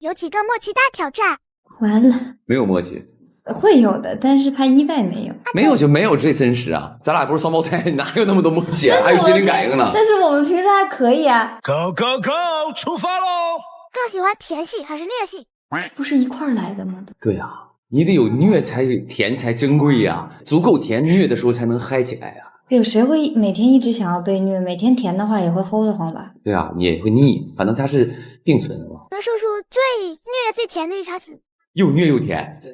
有几个默契大挑战。完了，没有默契，会有的，但是怕意外没有。没有就没有最真实啊！咱俩不是双胞胎，哪有那么多默契啊？还有心灵感应呢。但是我们平时还可以啊。Go go go， 出发喽！更喜欢甜戏还是虐戏？不是一块儿来的吗？对啊，你得有虐才甜才珍贵呀，足够甜虐的时候才能嗨起来呀。有谁会每天一直想要被虐？每天甜的话也会齁得慌吧？对啊，你也会腻，反正它是并存的嘛。能说出最虐最甜的一茬词？又虐又甜。对，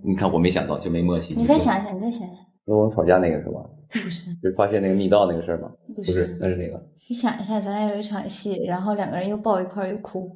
你看我没想到，就没默契。你再想想，你再想想。跟我吵架那个是吧？不是，就是发现那个密道那个事儿吗？不是，那是哪个？你想一下，咱俩有一场戏，然后两个人又抱一块儿又哭。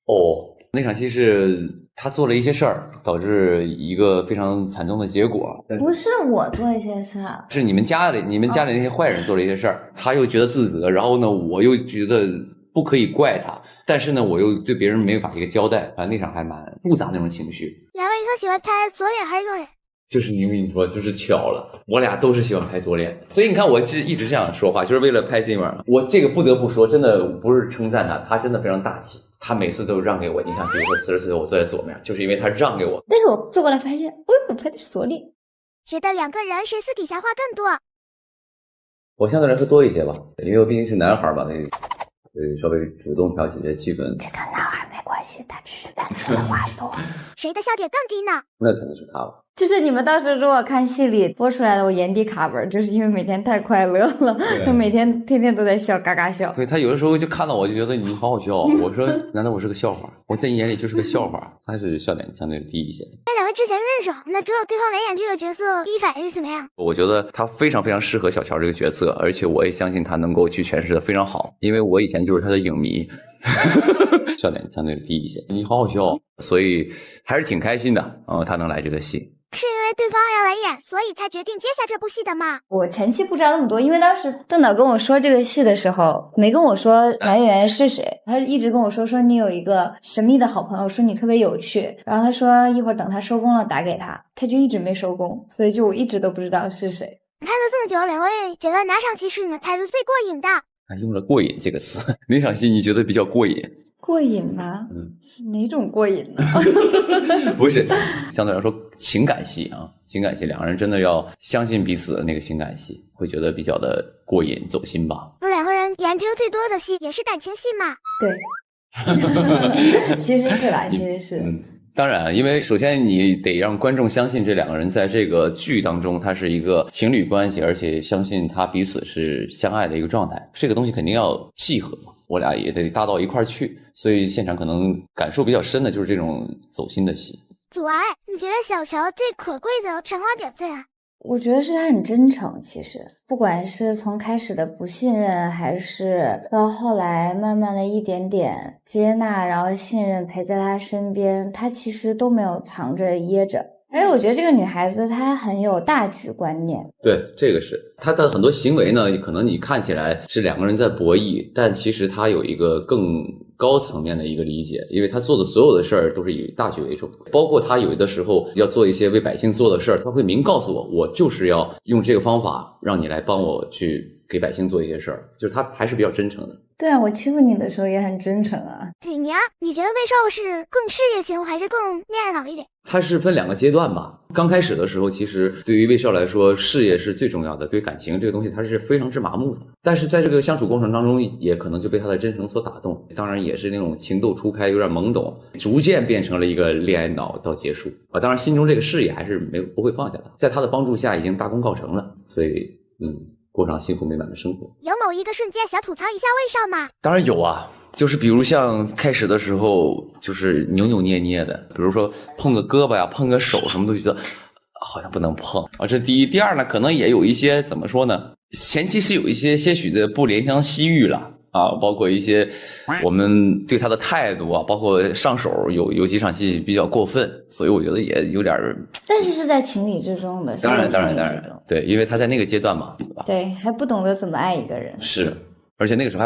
哦，那场戏是他做了一些事儿，导致一个非常惨重的结果。不是我做一些事儿，是你们家里那些坏人做了一些事儿，他又觉得自责，然后呢，我又觉得不可以怪他，但是呢，我又对别人没有把一个交代，反正那场还蛮复杂那种情绪。两位更喜欢拍左脸还是右脸？就是你跟你说，就是巧了，我俩都是喜欢拍左脸，所以你看我是一直这样说话，就是为了拍这面。我这个不得不说，真的不是称赞他，他真的非常大气，他每次都让给我。你看，比如说此时此刻我坐在左面，就是因为他让给我。但是我坐过来发现，我拍的是左脸。觉得两个人谁私底下话更多？我相对来说多一些吧，因为我毕竟是男孩嘛，稍微主动挑起一些气氛。这跟男孩没关系，他只是单纯的话多。谁的笑点更低呢？那可能是他吧。就是你们当时如果看戏里播出来的我眼底卡文，就是因为每天太快乐了，就每天天天都在笑，嘎嘎笑。对，他有的时候就看到我就觉得你好好笑，我说难道我是个笑话？我在你眼里就是个笑话，他是笑点相对低一些。那两位之前认识，那知道对方来演这个角色第一反应是怎么样？我觉得他非常非常适合小乔这个角色，而且我也相信他能够去诠释的非常好，因为我以前就是他的影迷。笑点相对低一些，你好好笑，所以还是挺开心的他能来这个戏。是因为对方要来演，所以才决定接下这部戏的吗？我前期不知道那么多，因为当时邓导跟我说这个戏的时候，没跟我说男演员是谁，他一直跟我说你有一个神秘的好朋友，说你特别有趣，然后他说一会儿等他收工了打给他，他就一直没收工，所以就我一直都不知道是谁。拍了这么久，两位觉得哪场戏是你们拍的最过瘾的？用了过瘾这个词，哪场戏你觉得比较过瘾？过瘾吧？哪种过瘾呢？不是，相对来说情感戏啊，情感戏两个人真的要相信彼此的那个情感戏，会觉得比较的过瘾走心吧。不是两个人研究最多的戏也是感情戏嘛？对，其实是吧，其实是。当然，因为首先你得让观众相信这两个人在这个剧当中，他是一个情侣关系，而且相信他彼此是相爱的一个状态。这个东西肯定要契合嘛，我俩也得搭到一块儿去。所以现场可能感受比较深的就是这种走心的戏。阻碍，你觉得小乔最可贵的闪光点在哪？我觉得是他很真诚，其实不管是从开始的不信任，还是到后来慢慢的一点点接纳，然后信任陪在他身边，他其实都没有藏着掖着。而且我觉得这个女孩子她很有大局观念。对，这个是她的很多行为呢，可能你看起来是两个人在博弈，但其实她有一个更高层面的一个理解，因为她做的所有的事儿都是以大局为重，包括她有的时候要做一些为百姓做的事儿，她会明告诉我，我就是要用这个方法让你来帮我去给百姓做一些事儿，就是她还是比较真诚的。对啊，我欺负你的时候也很真诚啊。对你啊，你觉得魏少是更事业型还是更恋爱脑一点？他是分两个阶段吧。刚开始的时候，其实对于魏少来说，事业是最重要的，对感情这个东西他是非常之麻木的。但是在这个相处过程当中，也可能就被他的真诚所打动，当然也是那种情窦初开，有点懵懂，逐渐变成了一个恋爱脑到结束啊。当然心中这个事业还是不会放下的，在他的帮助下已经大功告成了，所以过上幸福美满的生活。有某一个瞬间想吐槽一下魏少吗？当然有啊，就是比如像开始的时候就是扭扭捏捏的，比如说碰个胳膊呀碰个手什么都觉得好像不能碰啊，这第一。第二呢，可能也有一些怎么说呢，前期是有一些些许的不怜香惜玉了啊，包括一些我们对他的态度啊，包括上手有几场戏比较过分，所以我觉得也有点但是是在情理之中的。当然对，因为他在那个阶段嘛，对，还不懂得怎么爱一个人。是，而且那个时候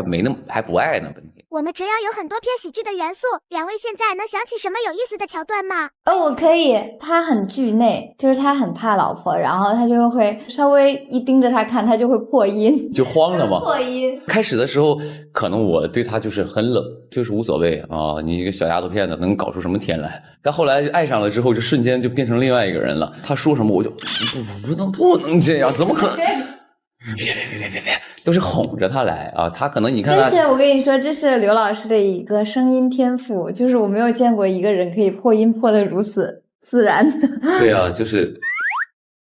还不爱呢。我们只要有很多偏喜剧的元素。两位现在能想起什么有意思的桥段吗？我可以。他很惧内，就是他很怕老婆，然后他就会稍微一盯着他看，他就会破音，就慌了嘛。破音。开始的时候，可能我对他就是很冷，就是无所谓啊，你一个小丫头片子能搞出什么天来？但后来爱上了之后，就瞬间就变成另外一个人了。他说什么我就不能这样，怎么可能？别，都是哄着他来啊。他可能你看他，但是我跟你说，这是刘老师的一个声音天赋，就是我没有见过一个人可以破音破得如此自然的。对啊，就是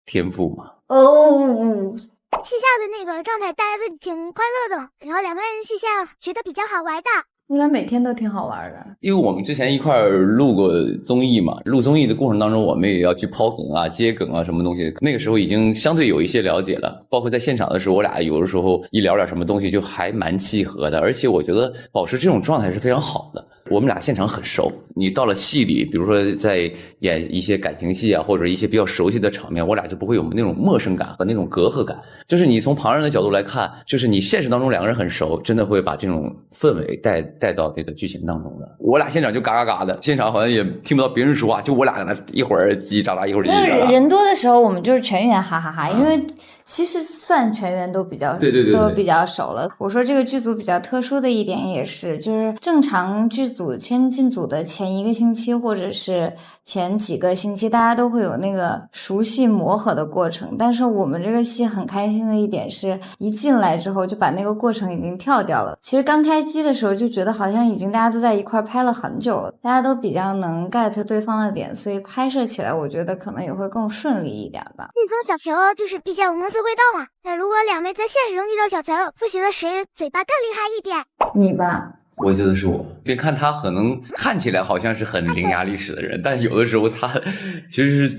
天赋嘛。戏下的那个状态大家都挺快乐的，然后两个人戏下觉得比较好玩的。应该每天都挺好玩的，因为我们之前一块儿录过综艺嘛，录综艺的过程当中，我们也要去抛梗啊、接梗啊，什么东西。那个时候已经相对有一些了解了，包括在现场的时候，我俩有的时候一聊点什么东西，就还蛮契合的。而且我觉得保持这种状态是非常好的。我们俩现场很熟，你到了戏里，比如说在演一些感情戏啊，或者一些比较熟悉的场面，我俩就不会有那种陌生感和那种隔阂感。就是你从旁人的角度来看，就是你现实当中两个人很熟，真的会把这种氛围带到这个剧情当中的。我俩现场就嘎嘎嘎的，现场好像也听不到别人说话，就我俩在那一会儿叽叽喳喳，一会儿叽叽喳喳。人多的时候，我们就是全员哈哈哈，因为其实算全员都比较对都比较熟了。我说这个剧组比较特殊的一点也是，就是正常剧组先进组的前一个星期或者是前几个星期，大家都会有那个熟悉磨合的过程。但是我们这个戏很开心的一点是，一进来之后就把那个过程已经跳掉了。其实刚开机的时候就觉得好像已经大家都在一块拍了很久了，大家都比较能 get 对方的点，所以拍摄起来我觉得可能也会更顺利一点吧。那种小球就是比较能色味道嘛。那如果两位在现实中遇到小球，会觉得谁嘴巴更厉害一点？你吧。我觉得是我。别看他可能看起来好像是很伶牙俐齿的人，但有的时候他其实是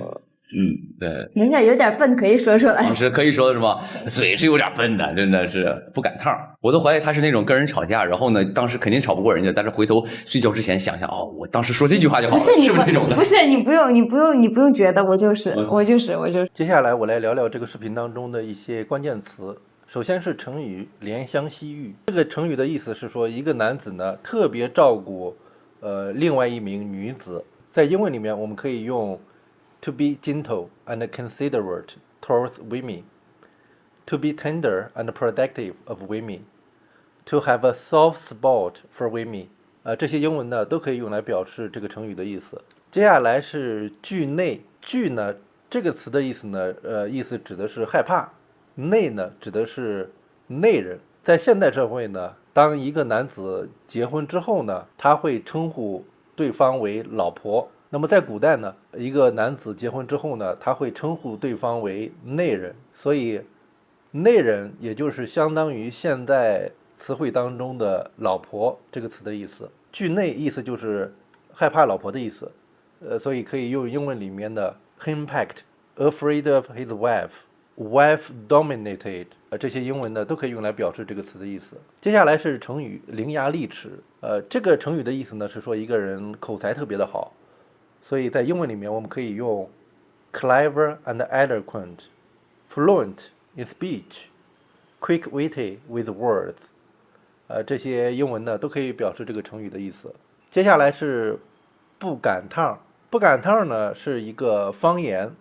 对，人家有点笨，可以说出来。是可以说的是吧？嘴是有点笨的，真的是不赶趟。我都怀疑他是那种跟人吵架，然后呢，当时肯定吵不过人家，但是回头睡觉之前想想，我当时说这句话就好了，是不是这种的？不是，你不用觉得，我就是。接下来我来聊聊这个视频当中的一些关键词。首先是成语怜香惜玉，这个成语的意思是说一个男子呢特别照顾另外一名女子。在英文里面我们可以用 to be gentle and considerate towards women, to be tender and protective of women, to have a soft spot for women。这些英文呢都可以用来表示这个成语的意思。接下来是惧内，惧呢这个词的意思呢意思指的是害怕，内呢指的是内人。在现代社会呢，当一个男子结婚之后呢，他会称呼对方为老婆。那么在古代呢，一个男子结婚之后呢，他会称呼对方为内人。所以内人也就是相当于现在词汇当中的老婆这个词的意思。惧内意思就是害怕老婆的意思，所以可以用英文里面的 henpecked, afraid of his wife, wife dominated， 这些英文呢都可以用来表示这个词的意思。接下来是成语伶牙俐齿，这个成语的意思呢是说一个人口才特别的好，所以在英文里面我们可以用 clever and eloquent, fluent in speech, quick-witted with words，这些英文呢都可以表示这个成语的意思。接下来是不赶趟，不赶趟呢是一个方言。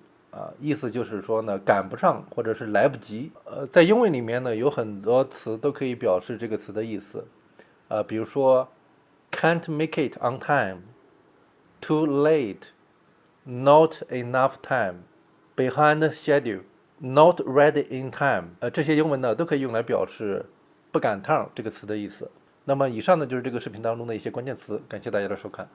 意思就是说呢，赶不上或者是来不及。在英文里面呢，有很多词都可以表示这个词的意思。比如说 can't make it on time, too late, not enough time, behind schedule, not ready in time。这些英文呢都可以用来表示不赶趟这个词的意思。那么以上呢就是这个视频当中的一些关键词，感谢大家的收看。